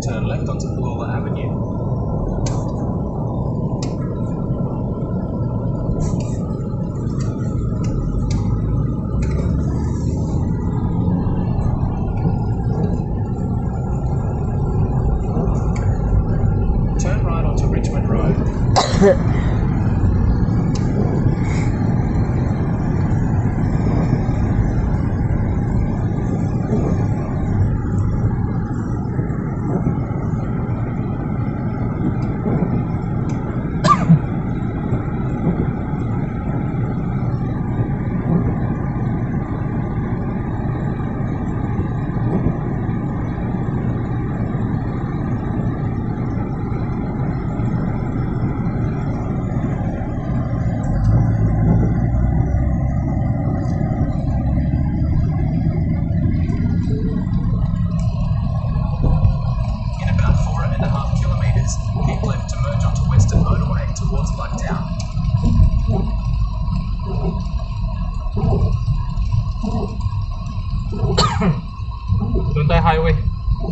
Turn left onto Lawler Avenue. Turn right onto Richmond Road. Doon tayo highway.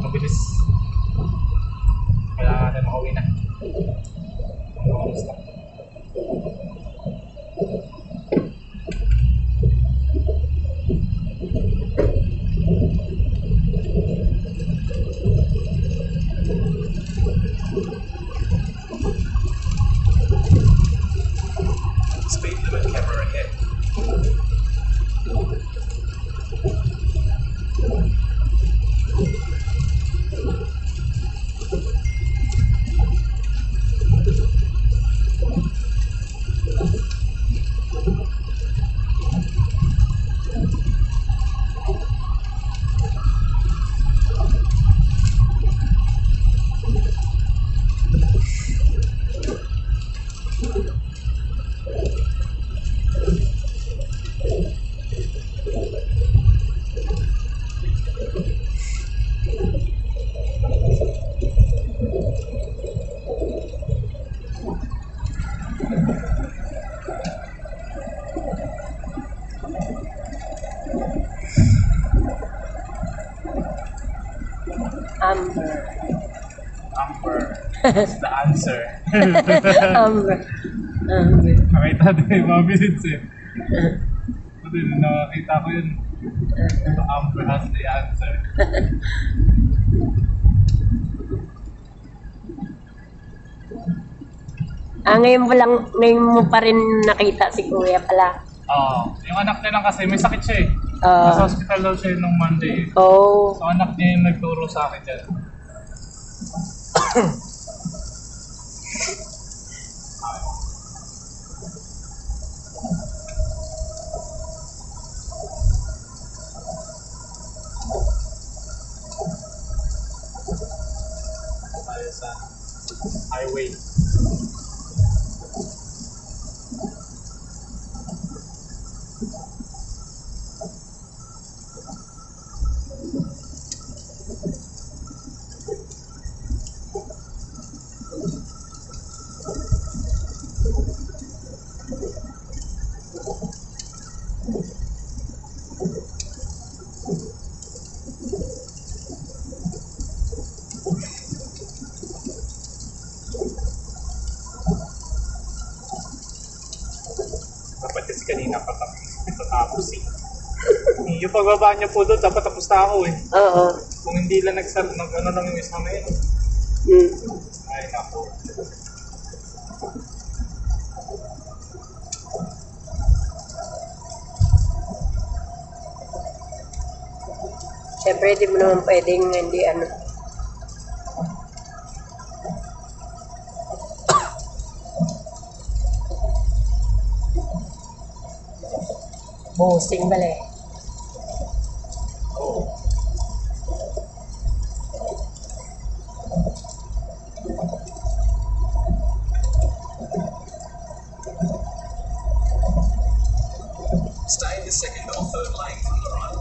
Mabilis. Kailangan natin makauwi na. Mabilis lang. Speed limit camera ahead. Amber. That's the answer. Amber. Nakita din yung mabilis eh. Nakakita ko yun. Amber has the answer. Ngayon mo pa rin nakita si Kuya pala. Oo. Yung anak niya lang kasi may sakit siya eh. Nasa hospital daw siya nung Monday. Oh. So anak niya yung nagturo sa akin dyan. Tayo sa highway. Dapat kasi kanina pa tapos eh. Yung pagbaba niya po doon, dapat tapos na ako eh. Oo. Kung hindi lang ano lang yung isang na yun. Ay, naku. Siyempre, di mo naman pwedeng hindi ano. Boosting bala eh. Stay in the second or third lane from the right.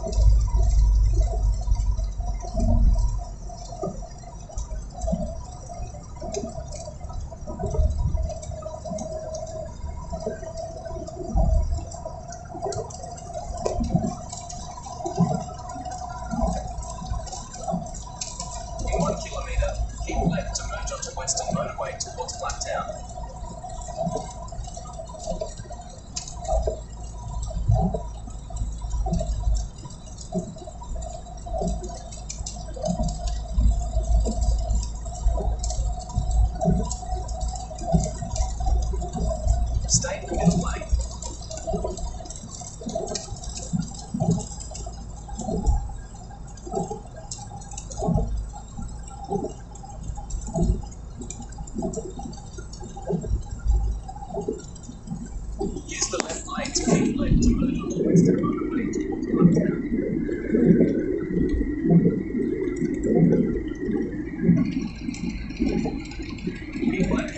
Keep left to merge onto Western Motorway towards Blacktown. Stay in the middle lane. Use the left lane to keep left to merge onto Western Motorway towards Blacktown. Keep left.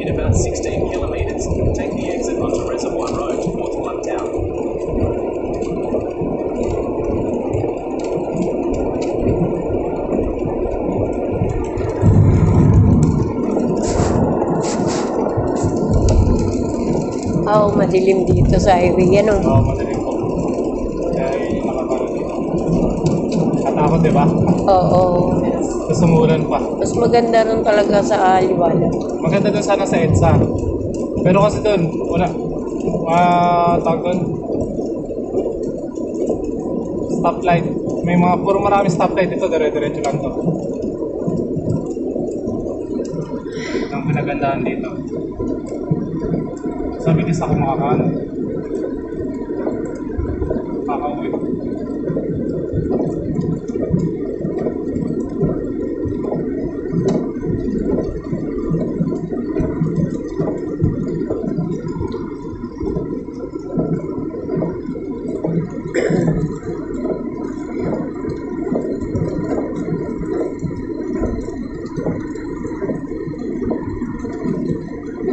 In about 16 kilometres, take the exit onto Reservoir Road towards Blacktown. Oo, madilim dito sa highway. Yan o. Oo, madaling po. Kaya yun yung nakapalo dito. Katakot, di ba? Oo. Tapos umulan pa. Mas maganda rin talaga sa liwanag. Maganda doon sana sa EDSA. Pero kasi doon, wala. Tawag doon. Stoplight. May mga, puro marami stoplight dito. Dire-diretso lang to. Ang pinagandaan dito. Sa bilis ako makakaano. Makakauwi.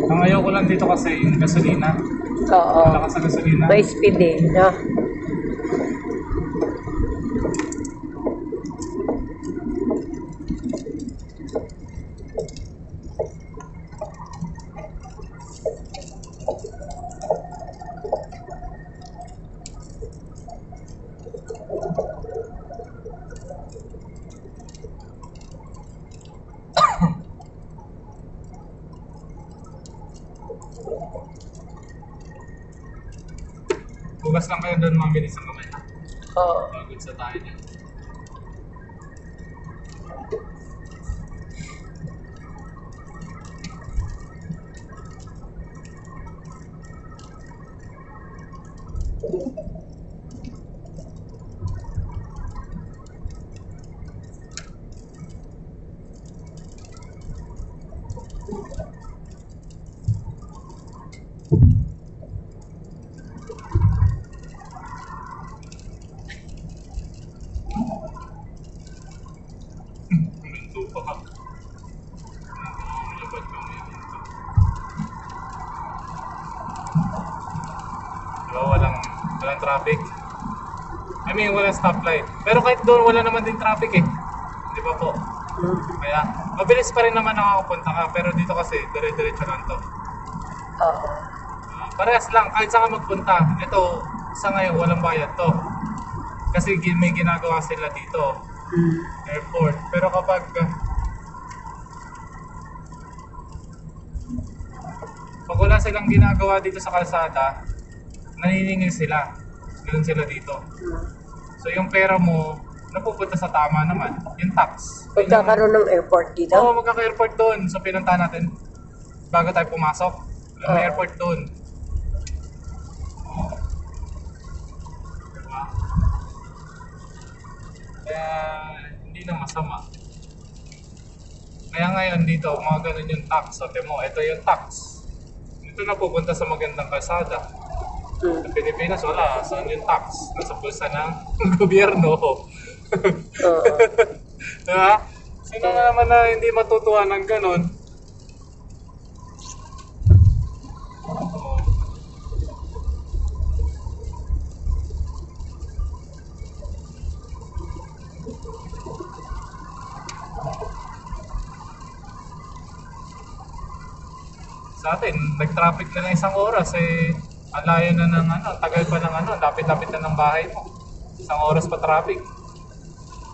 Ang ayaw ko lang dito kasi yung gasolina. Oo. Malakas sa gasolina. May speed eh, no? Bugas lang kayo doon mabilis sa kamay. Oo. Pagod sa tayo dyan. Minto pa ka. Labad kami dito. Diba walang traffic? I mean, walang stoplight. Pero kahit doon, wala naman din traffic eh. Di ba po? Kaya, mabilis pa rin naman nakakapunta ka. Pero dito kasi, dire-diretso lang to. Oo. Parehas lang, kahit saan ka magpunta. Ito, sa ngayon, walang bayad to. Kasi may ginagawa sila dito. Airport. Pero kapag wala silang ginagawa dito sa kalsada, naniningil sila. Ganun sila dito. So yung pera mo, napupunta sa tama naman. Yung tax. Pagkakaroon ng airport dito? Oo, magkaka-airport doon. So pinunta natin bago tayo pumasok. May airport doon. Diba? Kaya hindi na masama. Kaya ngayon dito, mga ganun yung tax. Sabi mo, ito yung tax. Ito na pupunta sa magandang kalsada. Sa Pilipinas, wala. Saan yung tax? Nasa pulsa ng gobyerno. Oo. Diba? Sino nga naman na hindi matutuwa ng ganun? Sa atin, nag-traffic na ng 1 oras eh. Ang layo na ng ano, tagal pa ng ano, lapit-lapit na ng bahay mo. 1 oras pa traffic.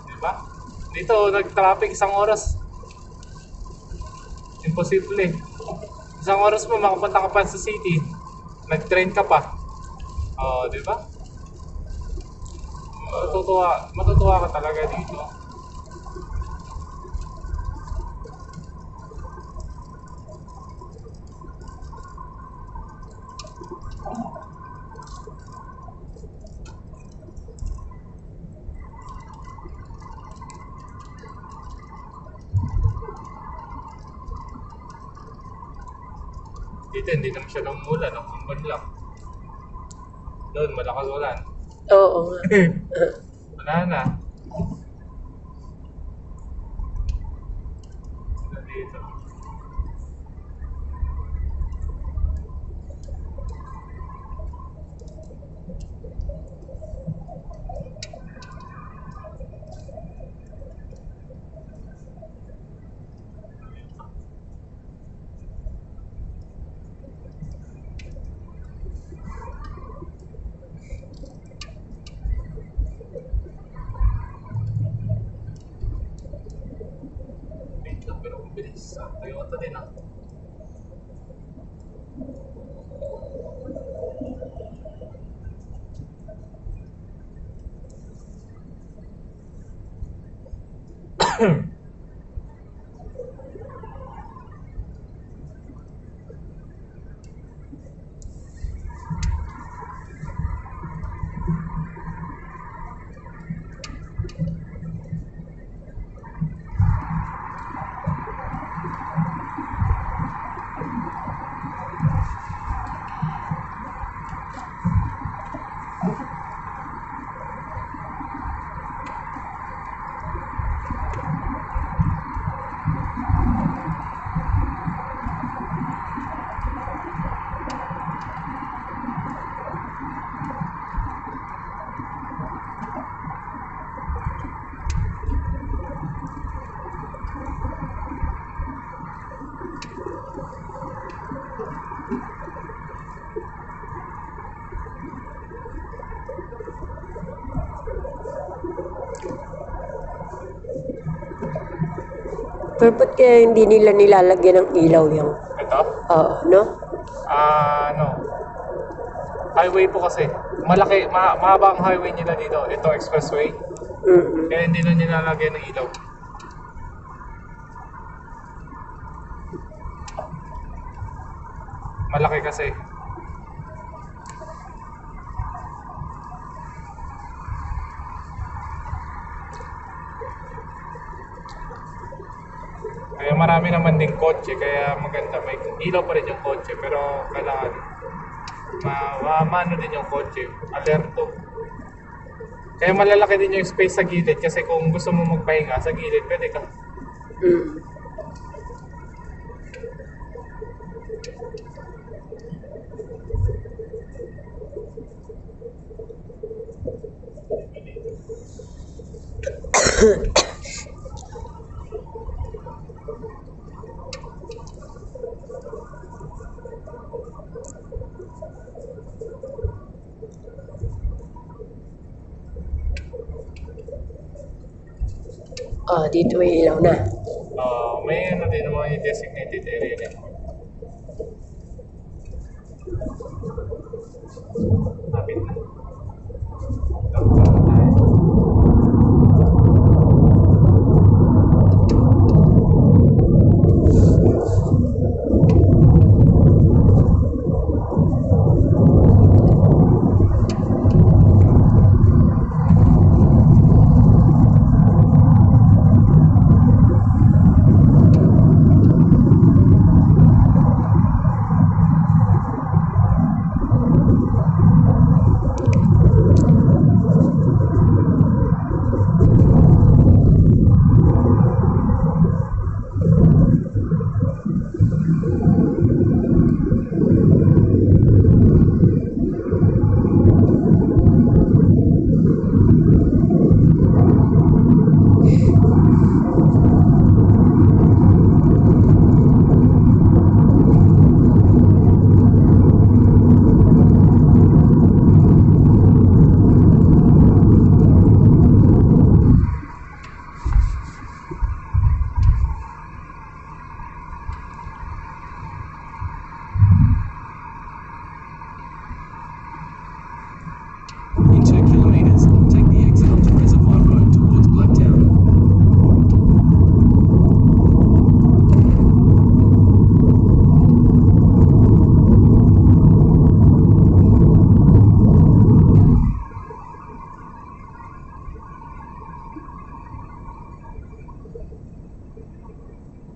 Diba? Dito, nag-traffic 1 oras. Imposible. 1 oras mo, makapunta ka pa sa city. Nag-train ka pa. Oo, diba? Matutuwa ka talaga dito. Dito, hindi naman siya umulan, umban lang. Doon, malakas ulan. Oo nga. Wala na. Dito. Dito, pero ang bilis. Toyota din ah. Pero ba't kaya hindi nila nilalagyan ng ilaw yan? Ito? Oo, no? Ano? Highway po kasi. Malaki, mahaba ang highway nila dito. Ito, expressway. Mm-mm. Kaya hindi na nilalagyan ng ilaw. Malaki kasi. Kaya marami naman ding kotse, kaya maganda. May ilaw pa rin yung kotse, pero kailangan maano din yung kotse, alerto. Kaya malalaki din yung space sa gilid kasi kung gusto mo magpahinga sa gilid, pwede ka. Mm. Dito may ilaw na. May ano din mga designated area din. Lapit na.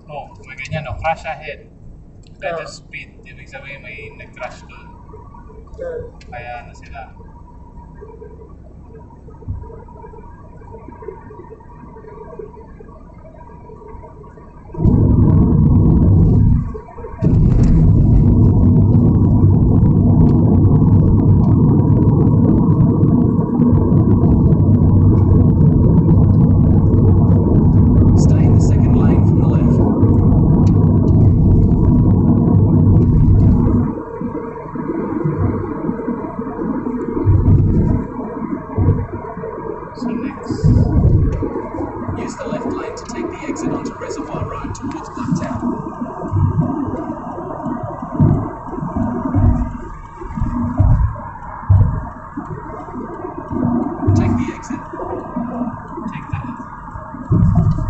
Oh, may ganyan, no? Crash ahead. Let Ah. us speed. Ibig sabihin may nag-crash doon. Ah. Kaya ano sila. Stay in the second lane from the left. So next. Use the left lane to take the exit onto Reservoir Road towards Blacktown. Take the exit. Take that.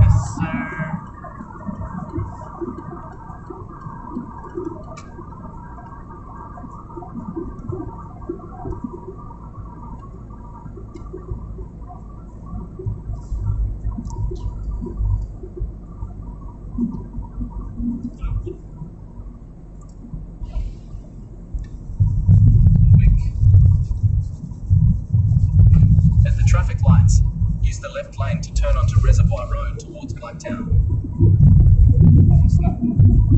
Yes, sir. Quick. At the traffic lights, use the left lane to turn onto Reservoir Road towards Blacktown. Tapos na.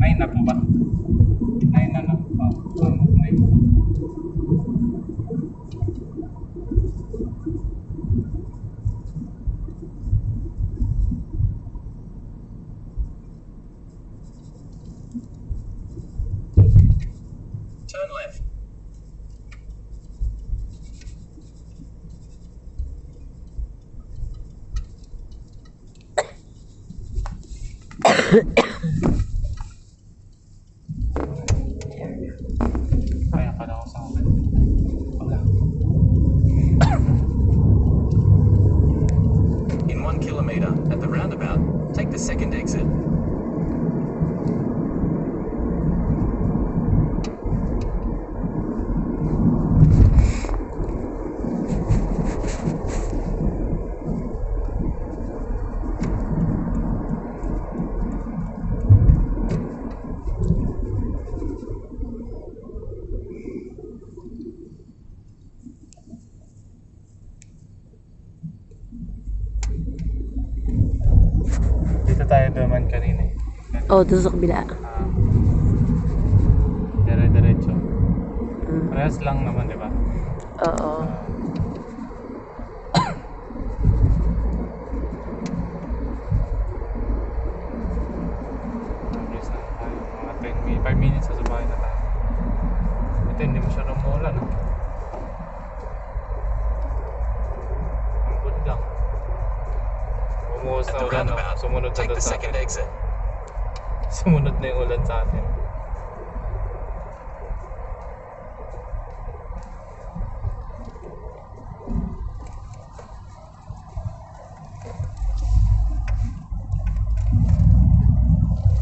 9 na po ba? 9 na na. Oh, 9. Turn left. Kaya pala ako sa akin. Wala. In 1 kilometer, at the roundabout, take the second exit. Dito tayo duman kanina eh. Oh, doon sa kabila. Dire-diretso. Mm. Parehas lang naman, di ba? Oo. Mabilis na tayo. Mga 5 minutes sa bahay na tayo. Ito hindi masyadong maulan. No? Ang good lang. Bumuhos At na the ulan. No? roundabout, Sumunod na take doon the sa second atin. exit. Sumunod na yung ulan sa atin.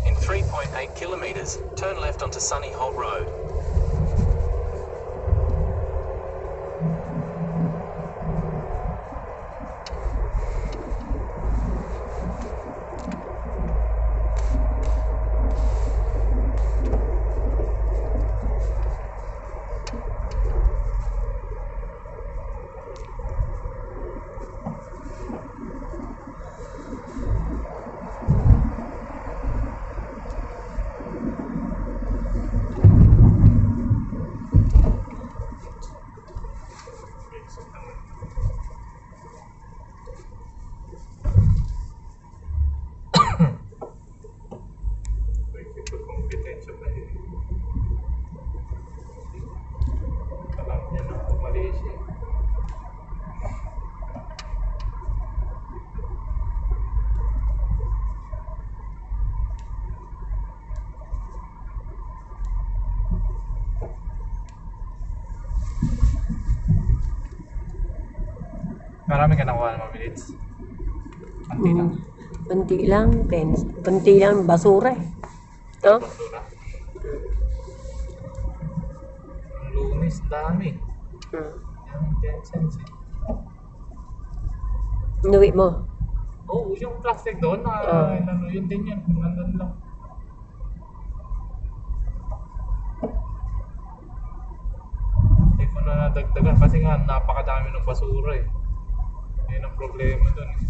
In 3.8 kilometers, turn left onto Sunny Holt Road. Kompetensya pa rin. Alam niya na mali siya. Marami ka nakuha ng mga minutes. Kunti lang. Kunti lang, kunti lang basura eh. No? Basura. Ang Lunes, dami. Hmm. Yan, 10 cents eh. Inuwi mo. Oo, yung plastic doon, Ah. ano, yun din yun. Nandun lang. ano na dagdagan kasi nga napakadami ng basura eh. Yun ang problema dun eh.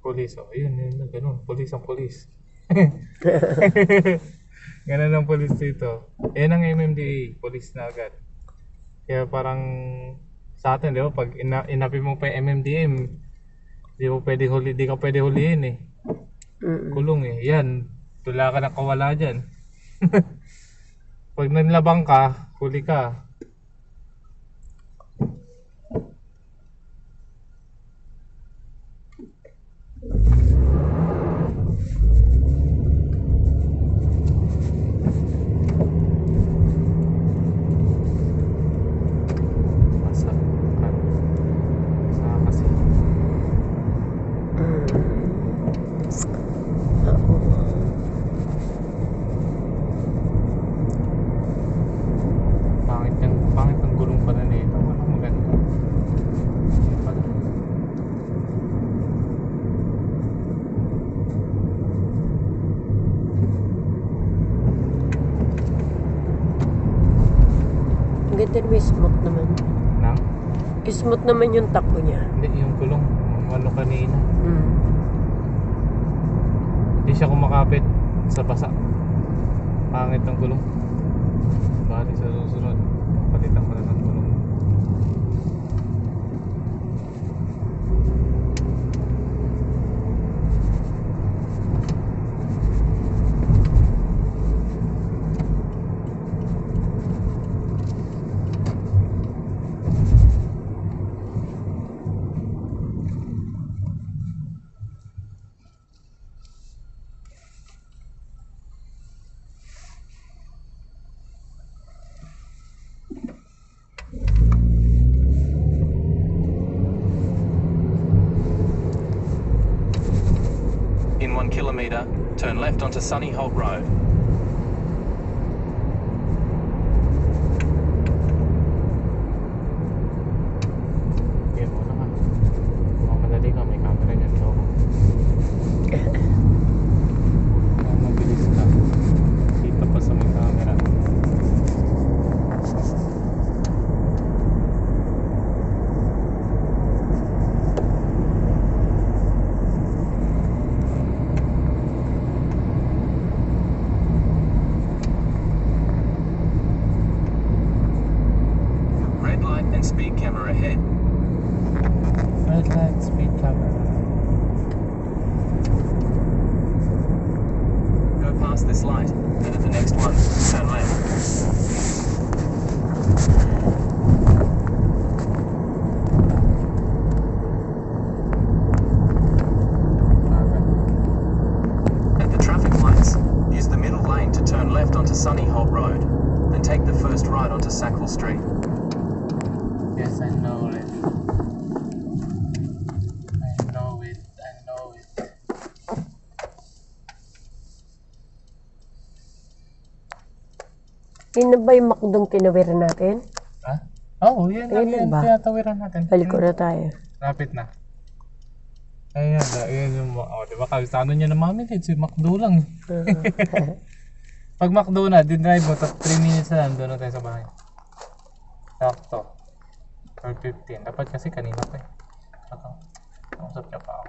Police, oh, yun, ganun, police ang police. Ganun ang police dito. Yan ang MMDA, police na agad. Kaya parang sa atin, di ba, pag inapi mo pa yung MMDA, di mo pwede huli, di ka pwede huliin eh. Kulong eh. Yan, tula ka na kawala dyan. Pag nanlabang ka, huli ka. Pangit ng gulong pala nito. Walang maganda. Yun pala. Ang ganda naman, smooth naman. Nang? Smooth naman yung takbo niya. Hindi, yung gulong. Ano kanina. Hindi siya kumakapit sa basa. Pangit ng gulong. Bali sa susunod. Palitan ko na ng gulong. In 1 kilometre, turn left onto Sunny Holt Road. Kaya mo na ka. Mamadali ka, may camera dyan so. Mabilis ka. Kita pa sa may camera. Red light and speed camera ahead. Red light, speed camera. Go past this light, and at the next one, turn left. At the traffic lights, use the middle lane to turn left onto Sunny Holt Road, then take the first right onto Sackville Street. Yes, I know it. I know it. I know it. Yun na ba yung makdong tinawiran natin? Ha? Oo, yan lang Ayun yan. ba? Tinatawiran natin. Baliko na tayo. Rapid na. Ayan, ayan yung, diba kabisado niya na mami, si McDo lang. Pag McDo na, dinrive mo, 3 minutes na lang, doon na tayo sa bahay. Sakto. 12:15. Dapat kasi kanina pa eh. Nakusap niya pa ako.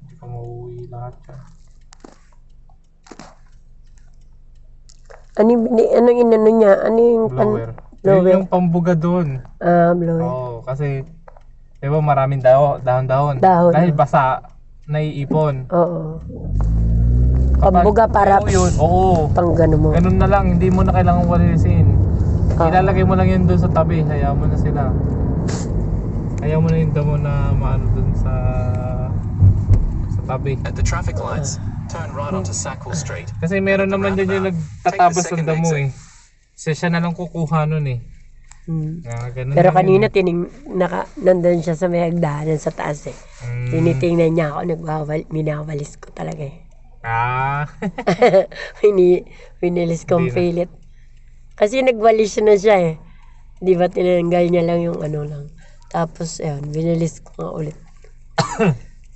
Hindi pa mauwi lahat yan. Anong inano niya? Ano yung Blower. blower? Yun yung pambuga doon. Blower. Oo, kasi diba maraming dahon-dahon. Dahon, Dahil oh. basa, naiipon. Oo. Pambuga para Oo, yun. Oo. pang gano mo. Ganun na lang, hindi mo na kailangan walilisin. Ilalagay mo lang yun doon sa tabi, hayaan mo na sila. Hayaan mo na yung damo na maano doon sa tabi. At the traffic lights, turn right onto Sackville Street. Kasi meron naman dyan yung nagtatabas ng damo eh. Kasi siya na lang kukuha nun eh. Ganun Pero lang kanina yun. nandun siya sa may hagdanan sa taas eh. Mm. Tinitingnan niya ako, minawalis ko talaga eh. Ah. Winilis kong Hindi na. pilit. Kasi nagwalis na siya eh. Di ba tinanggal niya lang yung ano lang. Tapos ayun, winilis ko nga ulit.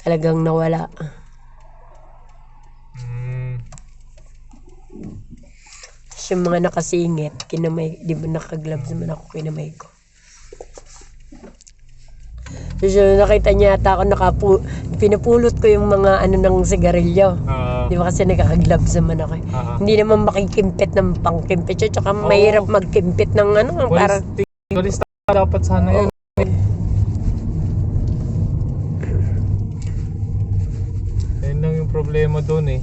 Talagang nawala. Yung mga nakasingit, kinamay, di ba nakagloves naman ako, kinamay ko. So, nakita niya ata ako, pinapulot ko yung mga ano ng sigarilyo. Di ba kasi nakakagloves naman ako. Hindi naman makikimpit ng pangkimpit. Tsaka mahirap magkimpit ng ano. Parang, Walis dapat sana yun. Yun lang yung problema doon eh.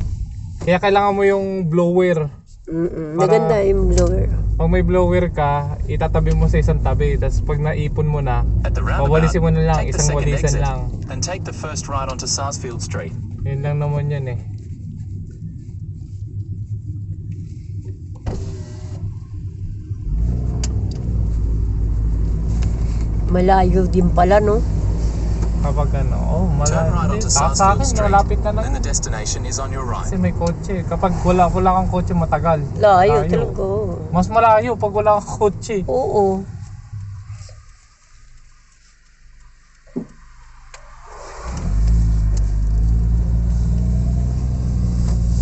Kaya kailangan mo yung blower. maganda yung blower. Pag may blower ka, itatabi mo sa isang tabi. Tapos pag naipon mo na, At the roundabout, wawalisin mo na lang, take the isang second walisan exit, lang. then take the first right onto Sarsfield Street. Yun lang naman yan eh. Malayo din pala, no? Kapag ano, Turn right onto sa Sarsfield akin, Street, malapit na lang. then the destination is on your right. Kasi may kotse. Kapag wala kang kotse, matagal. Layo talaga. Mas malayo pag wala kang kotse. Oo.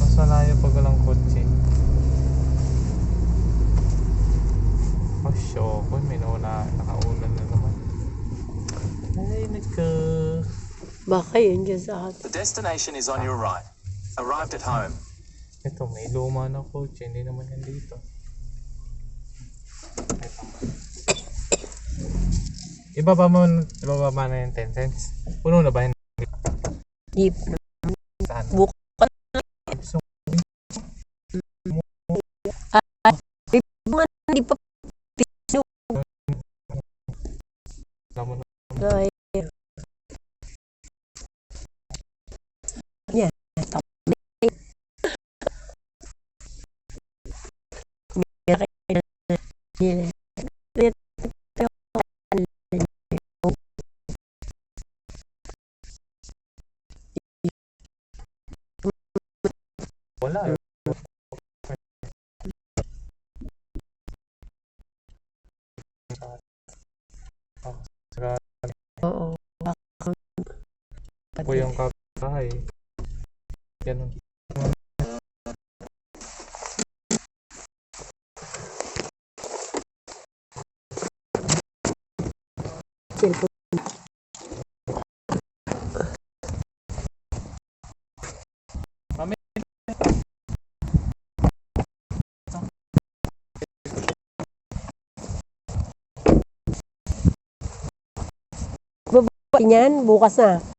Mas malayo pag walang kotse. Oh, syoko. May nakaunan na naman. Ay, nagka... Baka yun dyan sa atin. The destination is on your right. Arrived at home. Ito, may luma na kotse. Hindi naman yan dito. Ito. Ibaba na yung 10 cents. Puno na ba yun? Deep. Saan? Buka. So, Hindi pa. alam mo na. Ay. Yan. Wala eh. Oo. Ako yung kapitahay. Ganun. Cellphone. Mami. Yan, bukas na.